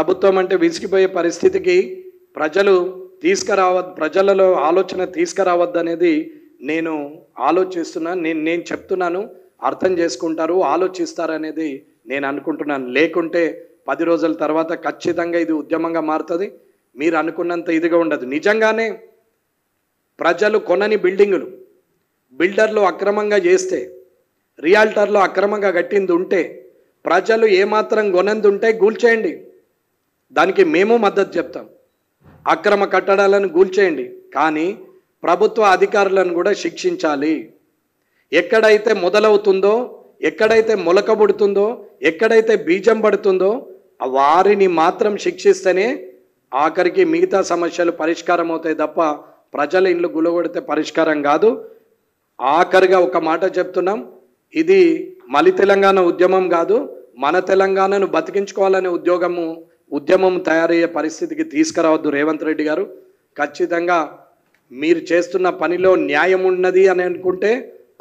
ప్రభుత్వం అంటే విసిగిపోయే పరిస్థితికి ప్రజలలో ఆలోచన తీసుకురావద్దనేది నేను ఆలోచిస్తున్నాను. నేను చెప్తున్నాను, అర్థం చేసుకుంటారు, ఆలోచిస్తారనేది నేను అనుకుంటున్నాను. లేకుంటే 10 రోజుల తర్వాత ఖచ్చితంగా ఇది ఉద్యమంగా మారుతుంది. మీరు అనుకున్నంత ఇదిగా ఉండదు. నిజంగానే ప్రజలు కొనని బిల్డర్లు అక్రమంగా చేస్తే, రియాల్టర్లు అక్రమంగా కట్టింది ఉంటే, ప్రజలు ఏమాత్రం కొనంది ఉంటే కూల్చేయండి. దానికి మేము మద్దతు చెప్తాం. అక్రమ కట్టడాలను కూల్చేయండి, కానీ ప్రభుత్వ అధికారులను కూడా శిక్షించాలి. ఎక్కడైతే మొదలవుతుందో, ఎక్కడైతే మొలకబుడుతుందో, ఎక్కడైతే బీజం పడుతుందో వారిని మాత్రం శిక్షిస్తేనే ఆఖరికి మిగతా సమస్యలు పరిష్కారం అవుతాయి తప్ప ప్రజల ఇల్లు గులగొడితే పరిష్కారం కాదు. ఆఖరిగా ఒక మాట చెప్తున్నాం, ఇది మలి తెలంగాణ ఉద్యమం కాదు, మన తెలంగాణను బతికించుకోవాలనే ఉద్యమం తయారయ్యే పరిస్థితికి తీసుకురావద్దు రేవంత్ రెడ్డి గారు. ఖచ్చితంగా మీరు చేస్తున్న పనిలో న్యాయం ఉన్నది అని అనుకుంటే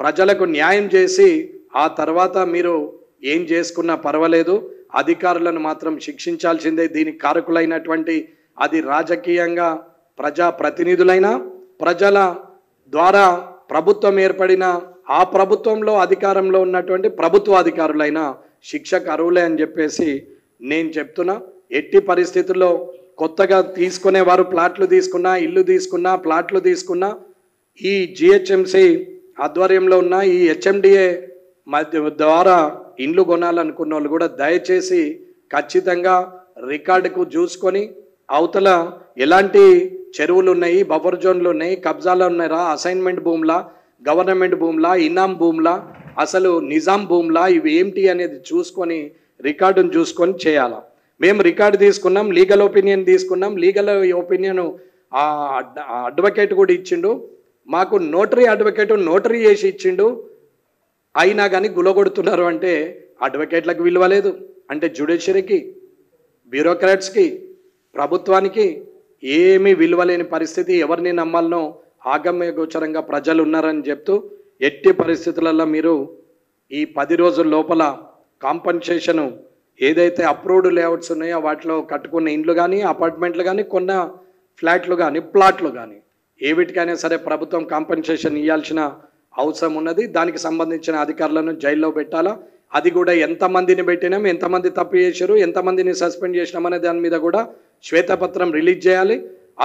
ప్రజలకు న్యాయం చేసి ఆ తర్వాత మీరు ఏం చేసుకున్నా పర్వాలేదు, అధికారులను మాత్రం శిక్షించాల్సిందే. దీనికి కారకులైనటువంటి అది రాజకీయంగా ప్రజాప్రతినిధులైనా, ప్రజల ద్వారా ప్రభుత్వం ఏర్పడిన ఆ ప్రభుత్వంలో అధికారంలో ఉన్నటువంటి ప్రభుత్వ అధికారులైనా శిక్షకు అర్హులే అని చెప్పేసి నేను చెప్తున్నా. ఎట్టి పరిస్థితుల్లో కొత్తగా తీసుకునేవారు ప్లాట్లు తీసుకున్నా, ఇల్లు తీసుకున్నా, ప్లాట్లు తీసుకున్నా, ఈ జిహెచ్ఎంసి ఆధ్వర్యంలో ఉన్న ఈ హెచ్ఎండిఏ ద్వారా ఇండ్లు కొనాలనుకున్న వాళ్ళు కూడా దయచేసి ఖచ్చితంగా రికార్డుకు చూసుకొని అవతల ఎలాంటి చెరువులు ఉన్నాయి, బఫర్ జోన్లు ఉన్నాయి, కబ్జాలు ఉన్నాయా, అసైన్మెంట్ భూములా, గవర్నమెంట్ భూములా, ఇనాం భూములా, అసలు నిజాం భూములా, ఇవి ఏమిటి అనేది చూసుకొని రికార్డును చూసుకొని చేయాలి. మేము రికార్డు తీసుకున్నాం, లీగల్ ఒపీనియన్ తీసుకున్నాం. లీగల్ ఒపీనియన్ అడ్వకేట్ కూడా ఇచ్చిండు మాకు, నోటరీ చేసి ఇచ్చిండు. అయినా కానీ గులగొడుతున్నారు అంటే అడ్వకేట్లకు విలువ లేదు అంటే జ్యుడిషియరీకి, బ్యూరోక్రాట్స్కి, ప్రభుత్వానికి ఏమీ విలువలేని పరిస్థితి. ఎవరిని నమ్మాలనో ఆగమ్య గోచరంగా ప్రజలు ఉన్నారని చెప్తూ, ఎట్టి పరిస్థితులలో మీరు ఈ 10 రోజుల లోపల కాంపన్సేషను ఏదైతే అప్రూవ్డ్ లేఅవుట్స్ ఉన్నాయో వాటిలో కట్టుకున్న ఇండ్లు కానీ, అపార్ట్మెంట్లు కానీ, కొన్న ఫ్లాట్లు కానీ, ప్లాట్లు కానీ ఏవిటికైనా సరే ప్రభుత్వం కాంపన్సేషన్ ఇవ్వాల్సిన అవసరం ఉన్నది. దానికి సంబంధించిన అధికారులను జైల్లో పెట్టాలా, అది కూడా ఎంతమందిని పెట్టినాం, ఎంతమంది తప్పు చేశారు, ఎంతమందిని సస్పెండ్ చేసినాం అనే దాని మీద కూడా శ్వేతపత్రం రిలీజ్ చేయాలి.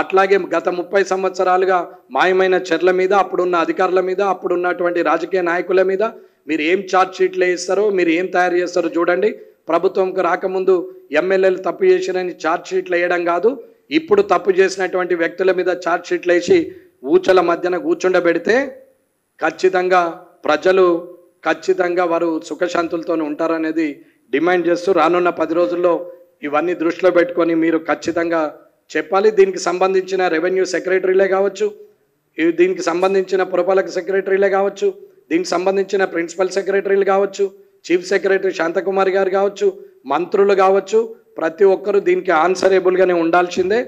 అట్లాగే గత 30 సంవత్సరాలుగా మాయమైన చర్ల మీద, అప్పుడున్న అధికారుల మీద, అప్పుడున్నటువంటి రాజకీయ నాయకుల మీద మీరు ఏం ఛార్జ్ షీట్లు వేస్తారో, మీరు ఏం తయారు చేస్తారో చూడండి. ప్రభుత్వంకు రాకముందు ఎమ్మెల్యేలు తప్పు చేసినని ఛార్జ్ షీట్లు వేయడం కాదు, ఇప్పుడు తప్పు చేసినటువంటి వ్యక్తుల మీద ఛార్జ్ షీట్లు వేసి ఊచల మధ్యన కూర్చుండబెడితే ఖచ్చితంగా ప్రజలు వారు సుఖశాంతులతో ఉంటారనేది డిమాండ్ చేస్తూ, రానున్న 10 రోజుల్లో ఇవన్నీ దృష్టిలో పెట్టుకొని మీరు ఖచ్చితంగా చెప్పాలి. దీనికి సంబంధించిన రెవెన్యూ సెక్రటరీలే కావచ్చు, దీనికి సంబంధించిన పురపాలక సెక్రటరీలే కావచ్చు, దీనికి సంబంధించిన ప్రిన్సిపల్ సెక్రటరీలు కావచ్చు, చీఫ్ సెక్రటరీ శాంతకుమారి గారు కావచ్చు, మంత్రులు కావచ్చు, ప్రతి ఒక్కరూ దీనికి ఆన్సరేబుల్గానే ఉండాల్సిందే.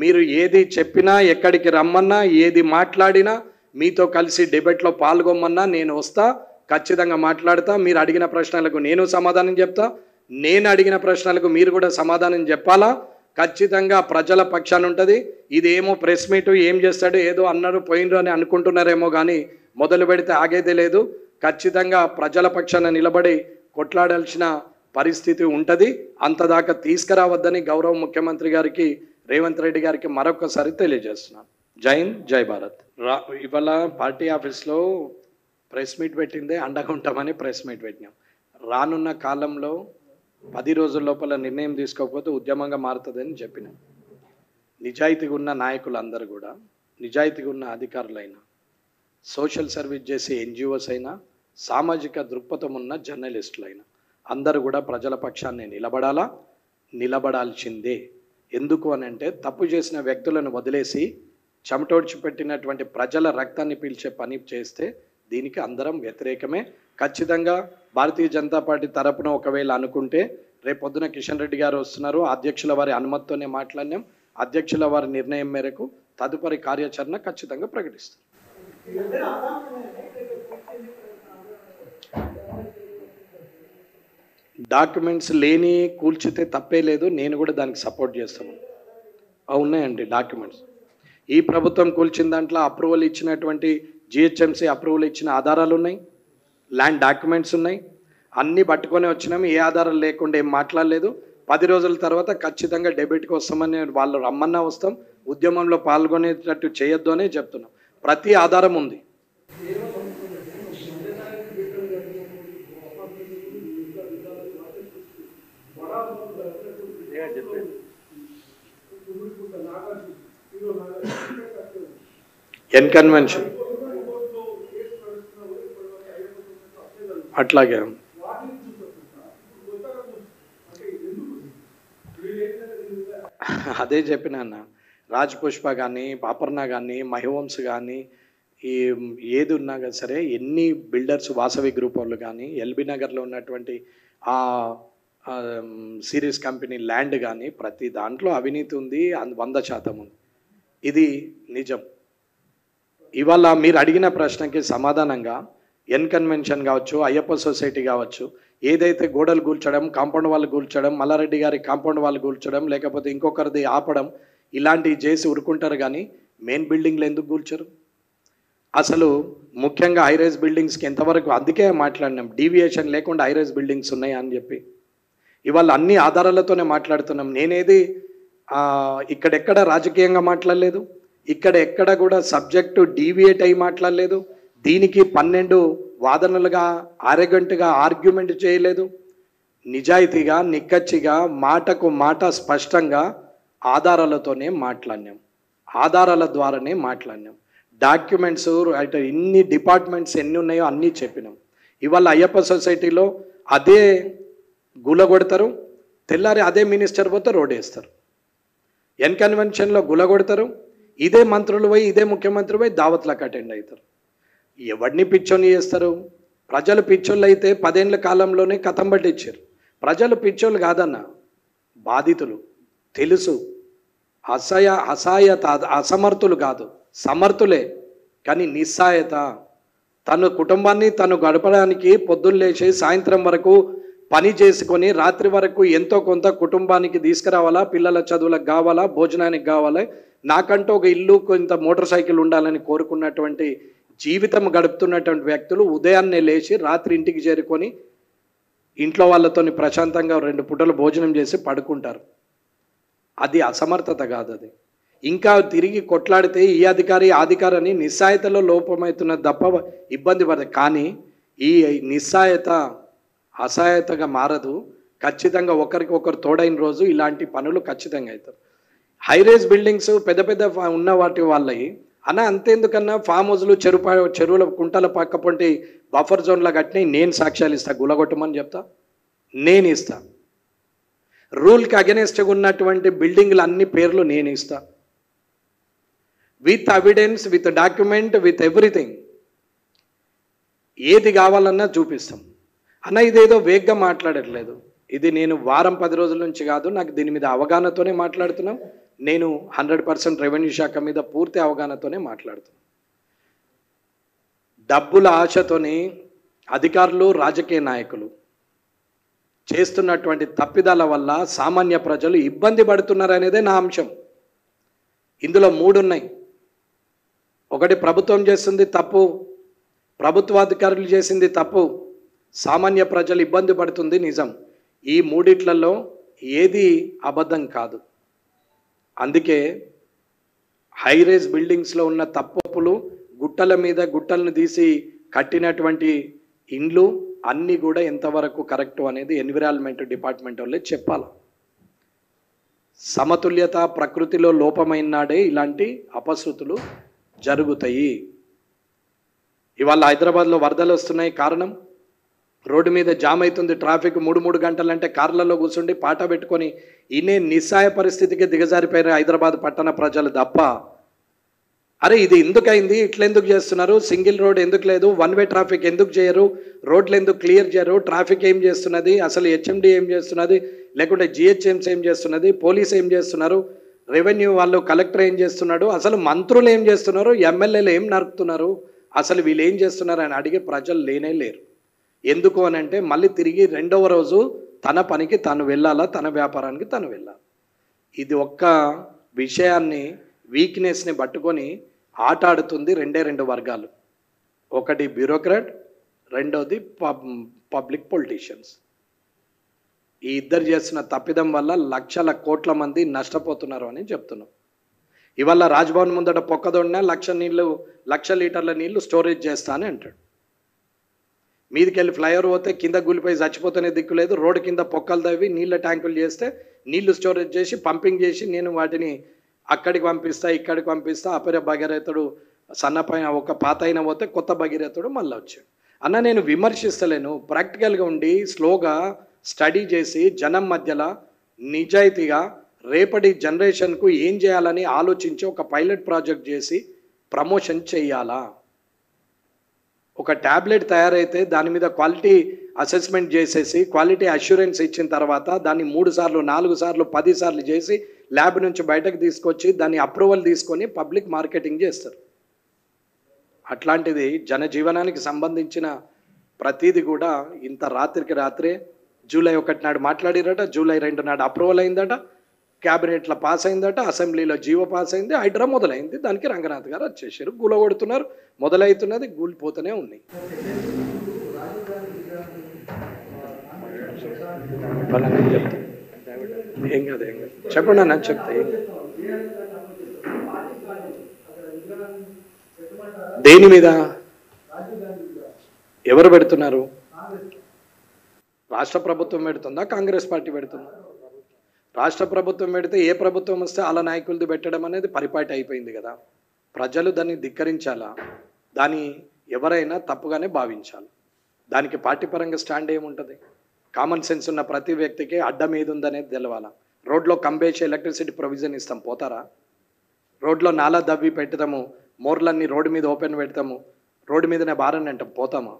మీరు ఏది చెప్పినా, ఎక్కడికి రమ్మన్నా, ఏది మాట్లాడినా, మీతో కలిసి డిబేట్లో పాల్గొమ్మన్నా నేను వస్తా, ఖచ్చితంగా మాట్లాడతా. మీరు అడిగిన ప్రశ్నలకు నేను సమాధానం చెప్తా, నేను అడిగిన ప్రశ్నలకు మీరు కూడా సమాధానం చెప్పాలా. ఖచ్చితంగా ప్రజల పక్షాన ఉంటుంది. ఇదేమో ప్రెస్ మీటు ఏం చేస్తాడు, ఏదో అన్నారు పోయినరు అని అనుకుంటున్నారేమో, కానీ మొదలు పెడితే ఆగేదే లేదు. ఖచ్చితంగా ప్రజల పక్షాన నిలబడి కొట్లాడాల్సిన పరిస్థితి ఉంటుంది. అంతదాకా తీసుకురావద్దని గౌరవ ముఖ్యమంత్రి గారికి, రేవంత్ రెడ్డి గారికి మరొకసారి తెలియజేస్తున్నాను. జై హింద్, జై భారత్. ఇవాళ పార్టీ ఆఫీస్లో ప్రెస్ మీట్ పెట్టిందే అండగా ఉంటామని ప్రెస్ మీట్ పెట్టినాం. రానున్న కాలంలో 10 రోజుల లోపల నిర్ణయం తీసుకోకపోతే ఉద్యమంగా మారుతుందని చెప్పినాం. నిజాయితీగా ఉన్న నాయకులందరూ కూడా, నిజాయితీగా ఉన్న అధికారులైనా, సోషల్ సర్వీస్ చేసే ఎన్జిఓస్ అయినా, సామాజిక దృక్పథం ఉన్న జర్నలిస్టులైనా అందరూ కూడా ప్రజల పక్షాన్ని నిలబడాల్సిందే. ఎందుకు అని అంటే, తప్పు చేసిన వ్యక్తులను వదిలేసి చెమటోడ్చి పెట్టినటువంటి ప్రజల రక్తాన్ని పీల్చే పని చేస్తే దీనికి అందరం వ్యతిరేకమే. ఖచ్చితంగా భారతీయ జనతా పార్టీ తరపున ఒకవేళ అనుకుంటే రేపొద్దున కిషన్ రెడ్డి గారు వస్తున్నారు, అధ్యక్షుల వారి అనుమతితోనే మాట్లాడినాం. అధ్యక్షుల వారి నిర్ణయం మేరకు తదుపరి కార్యాచరణ ఖచ్చితంగా ప్రకటిస్తాం. డాక్యుమెంట్స్ లేని కూల్చితే తప్పే లేదు, నేను కూడా దానికి సపోర్ట్ చేస్తాను. ఉన్నాయండి డాక్యుమెంట్స్. ఈ ప్రభుత్వం కూల్చిన దాంట్లో అప్రూవల్ ఇచ్చినటువంటి జిహెచ్ఎంసీ అప్రూవల్ ఇచ్చిన ఆధారాలు ఉన్నాయి, ల్యాండ్ డాక్యుమెంట్స్ ఉన్నాయి, అన్నీ పట్టుకొని వచ్చినాం. ఏ ఆధారాలు లేకుండా ఏం మాట్లాడలేదు. 10 రోజుల తర్వాత ఖచ్చితంగా డెబిట్కి వస్తామని వాళ్ళు రమ్మన్నా వస్తాం, ఉద్యమంలో పాల్గొనేటట్టు చేయొద్దు అనే చెప్తున్నాం. ప్రతి ఆధారం ఉంది. ఎన్ కన్వెన్షన్ అట్లాగే అదే చెప్పిన అన్న. రాజ్ పుష్ప కానీ, పాపర్ణ కానీ, మహివంశ్ కానీ, ఈ ఏది ఉన్నా కదా సరే, ఎన్ని బిల్డర్స్ వాసవి గ్రూప్ వాళ్ళు కానీ, ఎల్బీ నగర్లో ఉన్నటువంటి ఆ సిరీస్ కంపెనీ ల్యాండ్ కానీ, ప్రతి దాంట్లో అవినీతి ఉంది, 100% ఉంది. ఇది నిజం. ఇవాళ మీరు అడిగిన ప్రశ్నకి సమాధానంగా ఎన్ కన్వెన్షన్ కావచ్చు, అయ్యప్ప సొసైటీ కావచ్చు, ఏదైతే గోడలు కూల్చడం, కాంపౌండ్ వాళ్ళు కూల్చడం, మల్లారెడ్డి గారి కాంపౌండ్ వాళ్ళు కూల్చడం, లేకపోతే ఇంకొకరిది ఆపడం, ఇలాంటివి చేసి ఉరుకుంటారు. కానీ మెయిన్ బిల్డింగ్లు ఎందుకు కూల్చరు? అసలు ముఖ్యంగా హైరైజ్ బిల్డింగ్స్కి ఎంతవరకు, అందుకే మాట్లాడినాం, డీవియేషన్ లేకుండా హైరైజ్ బిల్డింగ్స్ ఉన్నాయి అని చెప్పి. ఇవాళ అన్ని ఆధారాలతోనే మాట్లాడుతున్నాం. నేనేది ఇక్కడెక్కడ రాజకీయంగా మాట్లాడలేదు, ఇక్కడ ఎక్కడ కూడా సబ్జెక్టు డీవియేట్ అయి మాట్లాడలేదు. దీనికి 12 వాదనలుగా ఆరోగెంట్గా ఆర్గ్యుమెంట్ చేయలేదు. నిజాయితీగా, నిక్కచ్చిగా, మాటకు మాట స్పష్టంగా ఆధారాలతోనే మాట్లాడినాం, ఆధారాల ద్వారానే మాట్లాడినాం. డాక్యుమెంట్స్ అంటే ఇన్ని డిపార్ట్మెంట్స్ ఎన్ని ఉన్నాయో అన్నీ చెప్పినాం. ఇవాళ అయ్యప్ప సొసైటీలో అదే గులగొడతారు, తెల్లారి అదే మినిస్టర్ పోతే రోడ్ వేస్తారు. ఎన్ కన్వెన్షన్లో గులగొడతారు, ఇదే మంత్రులు పోయి, ఇదే ముఖ్యమంత్రి పోయి దావత్లకు అటెండ్ అవుతారు. ఎవరిని పిచ్చోని చేస్తారు? ప్రజలు పిచ్చోళ్ళు అయితే 10 ఏళ్ల కాలంలోనే కథం పట్టించారు. ప్రజలు పిచ్చోళ్ళు కాదన్న, బాధితులు. తెలుసు, అసహాయత, అసమర్థులు కాదు, సమర్థులే. కానీ నిస్సాయత. తన కుటుంబాన్ని తను గడపడానికి పొద్దున్న లేచి సాయంత్రం వరకు పని చేసుకొని రాత్రి వరకు ఎంతో కొంత కుటుంబానికి తీసుకురావాలా, పిల్లల చదువులకు కావాలా, భోజనానికి కావాలి, నాకంటూ ఒక ఇల్లు, కొంత మోటార్ సైకిల్ ఉండాలని కోరుకున్నటువంటి జీవితం గడుపుతున్నటువంటి వ్యక్తులు ఉదయాన్నే లేచి రాత్రి ఇంటికి చేరుకొని ఇంట్లో వాళ్ళతో ప్రశాంతంగా 2 పూటలు భోజనం చేసి పడుకుంటారు. అది అసమర్థత కాదు. అది ఇంకా తిరిగి కొట్లాడితే ఈ అధికారి ఆ అధికారి అని నిస్సాయతలో లోపమవుతున్నది తప్ప ఇబ్బంది పడదు. కానీ ఈ నిస్సాయత అసహాయతగా మారదు. ఖచ్చితంగా ఒకరికి ఒకరు తోడైన రోజు ఇలాంటి పనులు ఖచ్చితంగా అవుతారు. హైరేజ్ బిల్డింగ్స్ పెద్ద పెద్ద ఉన్న వాటి వాళ్ళవి అన్న అంతేందుకన్నా ఫామ్ హౌస్లు, చెరువుల కుంటల పక్క పొంటి బఫర్ జోన్లో కట్టినాయి. నేను సాక్ష్యాలు ఇస్తా, గులగొట్టమని చెప్తా, నేను ఇస్తా. రూల్కి అగెనెస్ట్గా ఉన్నటువంటి బిల్డింగ్లు అన్ని పేర్లు నేను ఇస్తా, with evidence, with document, with everything. ఏది కావాలన్నా చూపిస్తాం. అన్న ఇదేదో వేగ్గా మాట్లాడట్లేదు. ఇది నేను వారం 10 రోజుల నుంచి కాదు, నాకు దీని మీద అవగాహనతోనే మాట్లాడుతున్నాం. నేను 100% రెవెన్యూ శాఖ మీద పూర్తి అవగాహనతోనే మాట్లాడుతున్నాను. డబ్బుల ఆశతోని అధికారులు, రాజకీయ నాయకులు చేస్తున్నటువంటి తప్పిదాల వల్ల సామాన్య ప్రజలు ఇబ్బంది పడుతున్నారనేదే నా అంశం. ఇందులో 3 ఉన్నాయి. ఒకటి, ప్రభుత్వం చేస్తుంది తప్పు, ప్రభుత్వాధికారులు చేసింది తప్పు, సామాన్య ప్రజలు ఇబ్బంది పడుతుంది నిజం. ఈ 3 ఏది అబద్ధం కాదు. అందుకే హైరేజ్ బిల్డింగ్స్లో ఉన్న తప్పులు, గుట్టల మీద గుట్టలను తీసి కట్టినటువంటి ఇండ్లు అన్నీ కూడా ఎంతవరకు కరెక్టు అనేది ఎన్విరాన్మెంట్ డిపార్ట్మెంట్ వాళ్ళే చెప్పాలి. సమతుల్యత ప్రకృతిలో లోపమైన నాడే ఇలాంటి అపశృతులు జరుగుతాయి. ఇవాళ హైదరాబాద్లో వరదలు వస్తున్నాయి. కారణం, రోడ్డు మీద జామ్ అవుతుంది ట్రాఫిక్. 3 గంటలంటే కార్లలో కూర్చుండి పాట పెట్టుకొని ఇనే నిస్సాయ పరిస్థితికి దిగజారిపోయారు హైదరాబాద్ పట్టణ ప్రజలు తప్ప. అరే ఇది ఎందుకైంది, ఇట్లెందుకు చేస్తున్నారు, సింగిల్ రోడ్ ఎందుకు లేదు, 1 వే ట్రాఫిక్ ఎందుకు చేయరు, రోడ్లు ఎందుకు క్లియర్ చేయరు, ట్రాఫిక్ ఏం చేస్తున్నది, అసలు హెచ్ఎండి ఏం చేస్తున్నది, లేకుంటే జిహెచ్ఎంసీ ఏం చేస్తున్నది, పోలీస్ ఏం చేస్తున్నారు, రెవెన్యూ వాళ్ళు, కలెక్టర్ ఏం చేస్తున్నాడు, అసలు మంత్రులు ఏం చేస్తున్నారు, ఎమ్మెల్యేలు ఏం నరుకుతున్నారు, అసలు వీళ్ళు ఏం చేస్తున్నారు అని అడిగే ప్రజలు లేనే లేరు. ఎందుకు అని అంటే మళ్ళీ తిరిగి 2వ రోజు తన పనికి తను వెళ్ళాలా, తన వ్యాపారానికి తను వెళ్ళాలి. ఇది ఒక్క విషయాన్ని వీక్నెస్ని పట్టుకొని ఆట ఆడుతుంది రెండు వర్గాలు. ఒకటి బ్యూరోక్రాట్, రెండోది పబ్లిక్ పొలిటీషియన్స్. ఈ ఇద్దరు చేస్తున్న తప్పిదం వల్ల లక్షల కోట్ల మంది నష్టపోతున్నారు అని చెప్తున్నాం. ఇవాళ రాజ్భవన్ ముందట పొక్కదొడినా 1,00,000 లీటర్ల నీళ్లు స్టోరేజ్ చేస్తా అని అంటాడు. మీదికెళ్ళి ఫ్లైఓవర్ పోతే కింద గులిపోయి చచ్చిపోతేనే దిక్కు లేదు. రోడ్డు కింద పొక్కలు తవ్వి నీళ్ళ ట్యాంకులు చేస్తే నీళ్లు స్టోరేజ్ చేసి పంపింగ్ చేసి నేను వాటిని అక్కడికి పంపిస్తా, ఇక్కడికి పంపిస్తా. అపర భగీరథుడు సన్నపైన ఒక పాత అయిన పోతే కొత్త భగీరథుడు మళ్ళీ వచ్చాడు. అన్న నేను విమర్శిస్తలేను, ప్రాక్టికల్గా ఉండి స్లోగా స్టడీ చేసి జనం మధ్యలో నిజాయితీగా రేపటి జనరేషన్కు ఏం చేయాలని ఆలోచించి ఒక పైలట్ ప్రాజెక్ట్ చేసి ప్రమోషన్ చేయాలా. ఒక ట్యాబ్లెట్ తయారైతే దాని మీద క్వాలిటీ అసెస్మెంట్ చేసేసి క్వాలిటీ అష్యూరెన్స్ ఇచ్చిన తర్వాత దాన్ని 3 సార్లు 4 సార్లు 10 సార్లు చేసి ల్యాబ్ నుంచి బయటకు తీసుకొచ్చి దాన్ని అప్రూవల్ తీసుకొని పబ్లిక్ మార్కెటింగ్ చేస్తారు. అట్లాంటిది జనజీవనానికి సంబంధించిన ప్రతిదీ కూడా ఇంత రాత్రికి రాత్రే జూలై 1 నాడు మాట్లాడిరట, జూలై 2 నాడు అప్రూవల్ అయిందట, క్యాబినెట్లో పాస్ అయిందట, అసెంబ్లీలో జీవో పాస్ అయింది, హైడ్రా మొదలైంది. దానికి రంగనాథ్ గారు వచ్చేసారు, గులగొడుతున్నారు, మొదలవుతున్నది, గూలిపోతూనే ఉన్నాయి. ఏం కాదు చెప్పండి అన్న, చెప్తా. దేని మీద ఎవరు పెడుతున్నారు? రాష్ట్ర ప్రభుత్వం పెడుతుందా, కాంగ్రెస్ పార్టీ పెడుతుందా? రాష్ట్ర ప్రభుత్వం పెడితే ఏ ప్రభుత్వం వస్తే అలా నాయకులది పెట్టడం అనేది పరిపాటి అయిపోయింది కదా. ప్రజలు దాన్ని ధిక్కరించాలా, దాన్ని ఎవరైనా తప్పుగానే భావించాలి. దానికి పార్టీ పరంగా స్టాండ్ ఏముంటుంది? కామన్ సెన్స్ ఉన్న ప్రతి వ్యక్తికి అడ్డం ఏది ఉందనేది తెలవాలా. రోడ్లో కంబేసి ఎలక్ట్రిసిటీ ప్రొవిజన్ ఇస్తాం, పోతారా? రోడ్లో నాలా దవ్వి పెడతాము, మోర్లన్నీ రోడ్డు మీద ఓపెన్ పెడతాము, రోడ్డు మీదనే బారని అంటాం, పోతామా?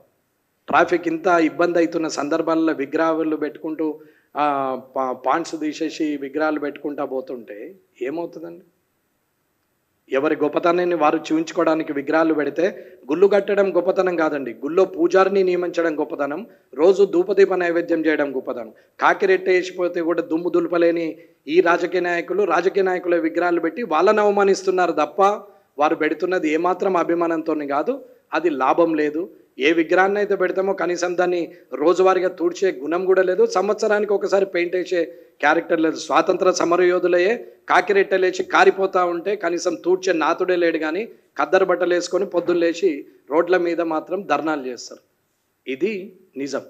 ట్రాఫిక్ ఇంత ఇబ్బంది అవుతున్న సందర్భాల్లో విగ్రహాలు పెట్టుకుంటూ పాండ్స్ తీసేసి విగ్రహాలు పెట్టుకుంటా పోతుంటే ఏమవుతుందండి? ఎవరి గొప్పతనాన్ని వారు చూపించుకోవడానికి విగ్రహాలు పెడితే గుళ్ళు కట్టడం గొప్పతనం కాదండి, గుళ్ళో పూజారిని నియమించడం గొప్పతనం, రోజు ధూపదీప నైవేద్యం చేయడం గొప్పతనం. కాకిరెట్ట వేసిపోతే కూడా దుమ్ము దులపలేని ఈ రాజకీయ నాయకుల విగ్రహాలు పెట్టి వాళ్ళని అవమానిస్తున్నారు తప్ప వారు పెడుతున్నది ఏమాత్రం అభిమానంతో కాదు, అది లాభం లేదు. ఏ విగ్రహాన్ని అయితే పెడతామో కనీసం దాన్ని రోజువారీగా తుడిచే గుణం కూడా లేదు, సంవత్సరానికి ఒకసారి పెయింట్ వేసే క్యారెక్టర్ లేదు. స్వాతంత్ర సమరయోధులయే కాకిరెట్టలేసి కారిపోతూ ఉంటే కనీసం తూడ్చే నాతుడే లేడు, కానీ ఖద్దరు బట్టలు వేసుకొని పొద్దున్న లేచి రోడ్ల మీద మాత్రం ధర్నాలు చేస్తారు. ఇది నిజం.